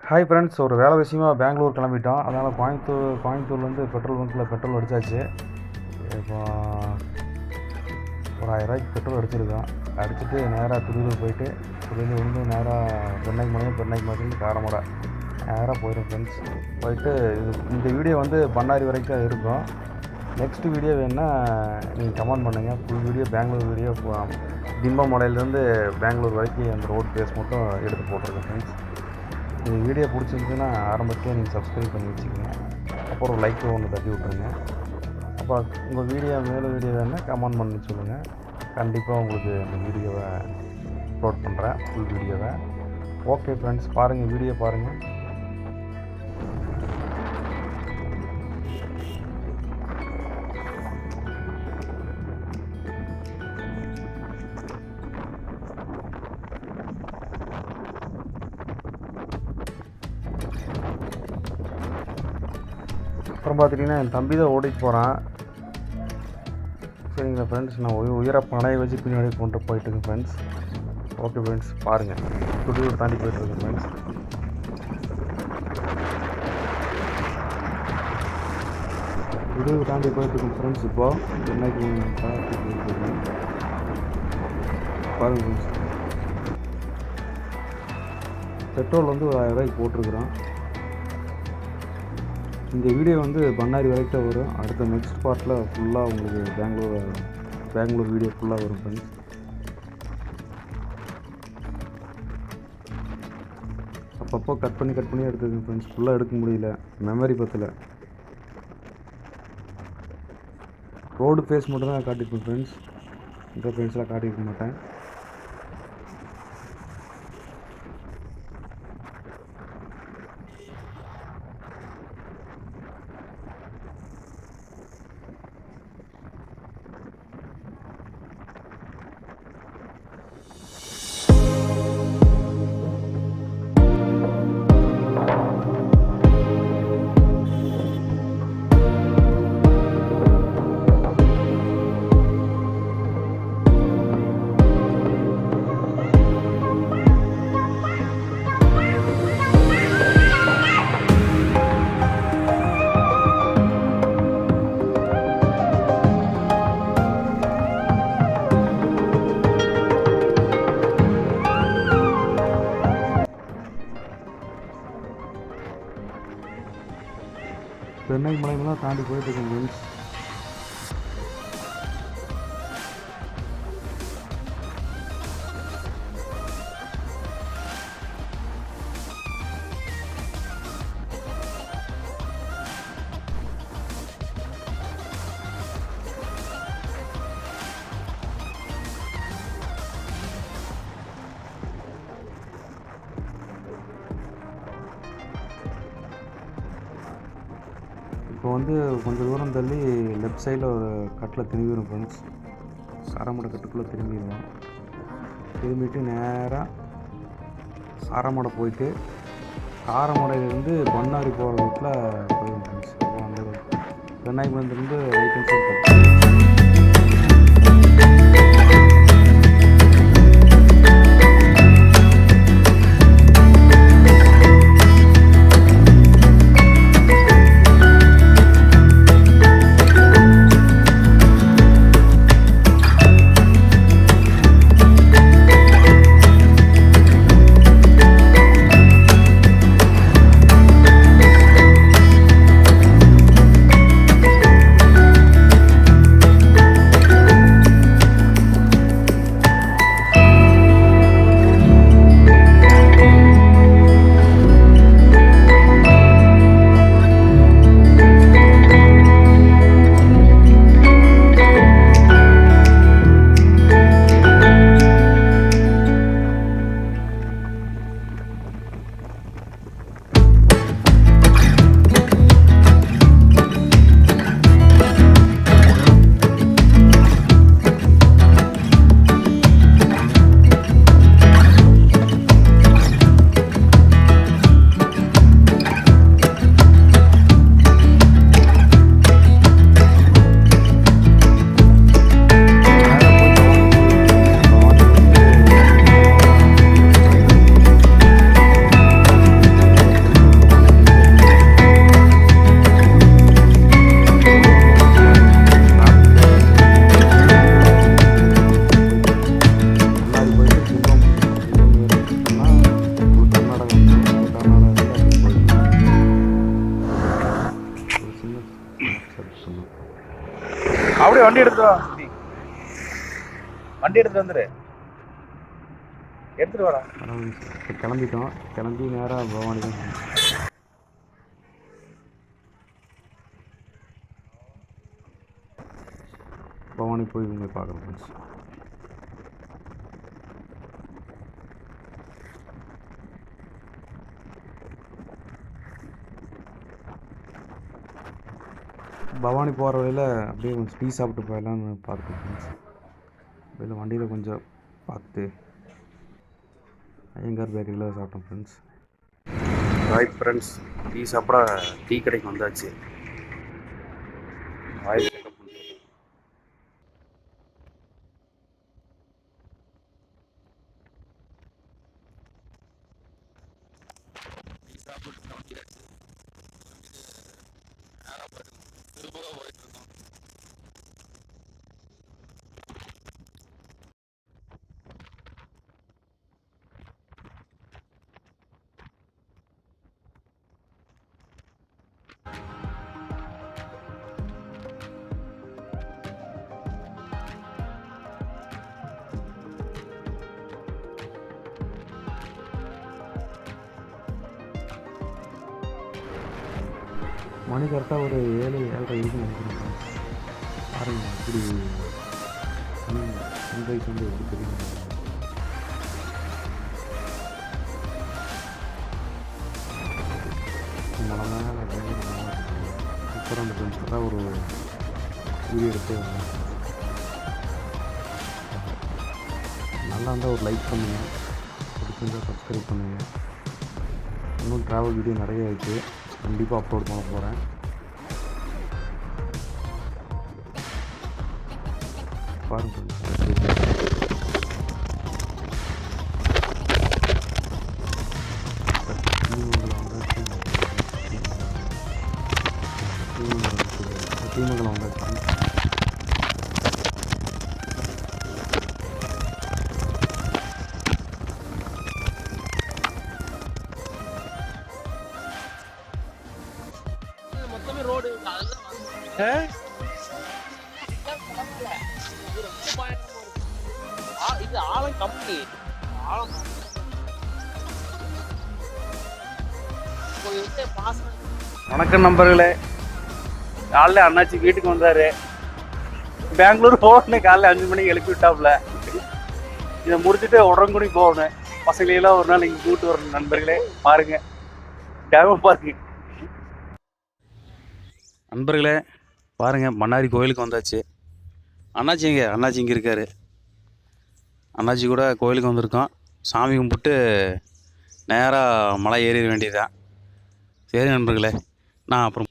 Hi friends, ஒரு வேலை விஷயமா பெங்களூர் கிளம்பிட்டோம். அதனால் கோயம்புத்தூர்லேருந்து பெட்ரோல் பங்க்கில் பெட்ரோல் அடித்தாச்சு. இப்போ ஒரு 1000 பெட்ரோல் அடிச்சிருக்கோம். அடிச்சுட்டு நேராக திருவள்ளூர் போயிட்டு திருவள்ளூர்லேருந்து நேராக பெண்ணாய்க்கு காரமடை நேராக போயிடும் ஃப்ரெண்ட்ஸ். போயிட்டு இந்த வீடியோ பண்ணாரி வரைக்கும் இருக்கும். நெக்ஸ்ட் வீடியோ வேணுன்னா நீங்கள் கமெண்ட் பண்ணுங்கள். ஃபுல் வீடியோ பெங்களூர் வீடியோ திம்பமலையிலேருந்து பெங்களூர் வரைக்கும் அந்த ரோட் பேஸ் மட்டும் எடுத்து போட்டிருக்கேன் ஃப்ரெண்ட்ஸ். இந்த வீடியோ பிடிச்சிருந்துச்சுன்னா ஆரம்பத்திலே நீங்கள் சப்ஸ்கிரைப் பண்ணி வச்சுக்கோங்க. அப்புறம் ஒரு லைக் ஒன்று தட்டி விட்ருங்க. அப்போ உங்கள் மேலும் வீடியோ வேணால் கமெண்ட் பண்ணி சொல்லுங்கள். கண்டிப்பாக உங்களுக்கு இந்த வீடியோவை அப்லோட் பண்ணுறேன், ஃபுல் வீடியோவை. ஓகே ஃப்ரெண்ட்ஸ், பாருங்கள், வீடியோ பாருங்கள். அப்புறம் பார்த்துட்டிங்கன்னா என் தம்பி தான் ஓடிட்டு போகிறான். சரிங்களா ஃப்ரெண்ட்ஸ், நான் உயிரை பணையை வச்சு பின்னாடி கொண்டு போயிட்டுருக்கேன் ஃப்ரெண்ட்ஸ். ஓகே ஃப்ரெண்ட்ஸ், பாருங்கள், துடியூர் தாண்டி போயிட்டுருக்கேன் ஃப்ரெண்ட்ஸ். துடியூர் தாண்டி போயிட்டுருக்கேன் ஃப்ரெண்ட்ஸ். இப்போது என்னைக்கு போயிட்டுருக்கேன் பாருங்கள் ஃப்ரெண்ட்ஸ். பெட்ரோல் ஒரு 1000 போட்டிருக்குறோம். இந்த வீடியோ பண்ணாரி வரைக்கும் வரும். அடுத்த நெக்ஸ்ட் பார்ட்டில் ஃபுல்லாக உங்களுக்கு பெங்களூர் வீடியோ ஃபுல்லாக வரும் ஃப்ரெண்ட்ஸ். அப்பப்போ கட் பண்ணி எடுத்துக்கேன் ஃப்ரெண்ட்ஸ். ஃபுல்லாக எடுக்க முடியல, மெமரி பத்தல. ரோடு ஃபேஸ் மட்டும் தான் காட்டியிருப்பேன் ஃப்ரெண்ட்ஸ். இந்த ஃபேஸ்லாம் காட்டியிருக்க மாட்டேன். பெண்ணை மலைகள்லாம் தாண்டி போயிட்டுருக்கேன் ஃப்ரெண்ட்ஸ். இப்போ கொஞ்சம் தூரம் தள்ளி லெஃப்ட் சைடில் ஒரு கட்டில் திரும்பிடும் ஃப்ரெண்ட்ஸ். சாரமடை கட்டுக்குள்ளே திரும்பிடுவோம். திரும்பிட்டு நேராக சாரமடை போயிட்டு காரமடையிலேருந்து பண்ணாரி போகிற ரூட்டில் போயிடும் ஃப்ரெண்ட்ஸ். அப்புறம் அந்த பெண்ணாய்க்குளத்துலேருந்து ரைட் ஹேண்ட் சைட் வண்டி எடுத்துட்டு வா. வண்டி எடுத்துட்டு வந்துரு. எடுத்துட்டு வாடா. இப்போ கிளம்பிட்டோம். கிளம்பி நேராக பவானி தான். பவானி போய் இவங்க பார்க்குறோம் ஃப்ரெண்ட்ஸ். பவானி போகிற வழியில் அப்படியே கொஞ்சம் டீ சாப்பிட்டு போயிடலான்னு பார்த்தேன் ஃப்ரெண்ட்ஸ். வழியில் வண்டியில் கொஞ்சம் பார்த்து ஐயங்கார் பேக்கரியில் சாப்பிட்டோம் ஃப்ரெண்ட்ஸ். ரைட் ஃப்ரெண்ட்ஸ், டீ சாப்பிட டீ கடைக்கு வந்தாச்சு. ஆயில் செட்டப் பண்ணுறோம். மணி கரெக்டாக ஒரு 7-7:30 இருக்கும் நினைக்கிறேன். பாருங்கள் இப்படி சன்ரைஸ் வந்து எப்படி தெரியும். மழை மேலே சூப்பராக அந்த ஃப்ரெண்ட்ஸ் தான் ஒரு வீடியோ எடுத்து நல்லா இருந்தால் ஒரு லைக் பண்ணுங்கள், பிடிச்சிருந்தால் சப்ஸ்கிரைப் பண்ணுங்கள். இன்னும் ட்ராவல் வீடியோ நிறைய இருக்குது, கண்டிப்பாக அப்லோட் பண்ண போகிறேன். பாருங்கள் தீமங்கலம் வந்தாச்சு. இது ஆழம் கம்மி. வணக்கம் நண்பர்களே. காலைல அண்ணாச்சி வீட்டுக்கு வந்தார். பெங்களூர் போகணும். காலைல 5 மணிக்கு எழுப்பி விட்டாப்புல. இதை முடிச்சுட்டு உடம்புக்குடி போகணும். பசங்களையெல்லாம் ஒரு நாள் இங்கே கூப்பிட்டு வரணும். நண்பர்களே பாருங்கள், டேம பாருங்க நண்பர்களே. பாருங்கள், பண்ணாரி கோயிலுக்கு வந்தாச்சு. அண்ணாச்சி இங்கே இருக்கார். அண்ணாச்சி கூட கோயிலுக்கு வந்திருக்கோம். சாமி கும்பிட்டு நேராக மலை ஏறிட வேண்டியதுதான். சரி நண்பர்களே, நான் அப்புறம்